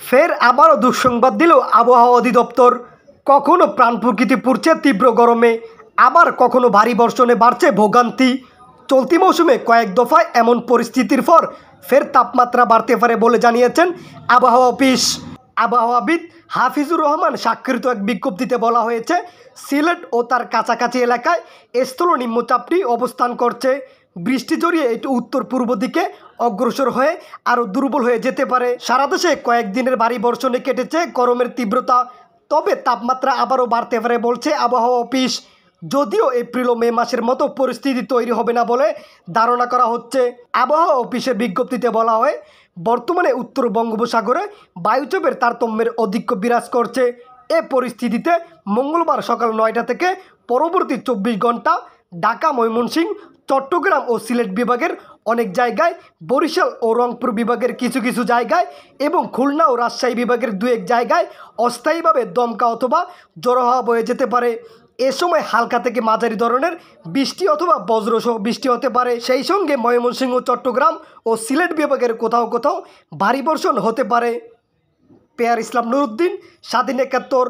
ফের আবারও দুঃসংবাদ দিল আবহাওয়া অধিদপ্তর। কখনো প্রাণ প্রকৃতি পুড়ছে তীব্র গরমে, আবার কখনো ভারী বর্ষণে বাড়ছে ভোগান্তি। চলতি মৌসুমে কয়েক দফায় এমন পরিস্থিতির পর ফের তাপমাত্রা বাড়তে পারে বলে জানিয়েছেন আবহাওয়া অফিস। আবহাওয়াবিদ হাফিজুর রহমান স্বাক্ষরিত এক বিজ্ঞপ্তিতে বলা হয়েছে, সিলেট ও তার কাছাকাছি এলাকায় স্থল নিম্নচাপটি অবস্থান করছে। বৃষ্টি জড়িয়ে এটি উত্তর পূর্ব দিকে অগ্রসর হয়ে আরও দুর্বল হয়ে যেতে পারে। সারা দেশে কয়েকদিনের ভারী বর্ষণে কেটেছে গরমের তীব্রতা, তবে তাপমাত্রা আবারও বাড়তে পারে বলছে আবহাওয়া অফিস। যদিও এপ্রিল ও মে মাসের মতো পরিস্থিতি তৈরি হবে না বলে ধারণা করা হচ্ছে। আবহাওয়া অফিসের বিজ্ঞপ্তিতে বলা হয়, বর্তমানে উত্তর বঙ্গোপসাগরে বায়ুচাপের তারতম্যের আধিক্য বিরাজ করছে। এ পরিস্থিতিতে মঙ্গলবার সকাল 9টা থেকে পরবর্তী 24 ঘন্টা ঢাকা, ময়মনসিংহ, চট্টগ্রাম ও সিলেট বিভাগের অনেক জায়গায়, বরিশাল ও রংপুর বিভাগের কিছু কিছু জায়গায় এবং খুলনা ও রাজশাহী বিভাগের 2-1 জায়গায় অস্থায়ীভাবে দমকা অথবা ঝড়ো হাওয়া বয়ে যেতে পারে। এ সময় হালকা থেকে মাঝারি ধরনের বৃষ্টি অথবা বজ্রসহ বৃষ্টি হতে পারে। সেই সঙ্গে ময়মনসিংহ, চট্টগ্রাম ও সিলেট বিভাগের কোথাও কোথাও ভারী বর্ষণ হতে পারে। পেয়ার ইসলাম নুরুদ্দিন, স্বাধীন 71।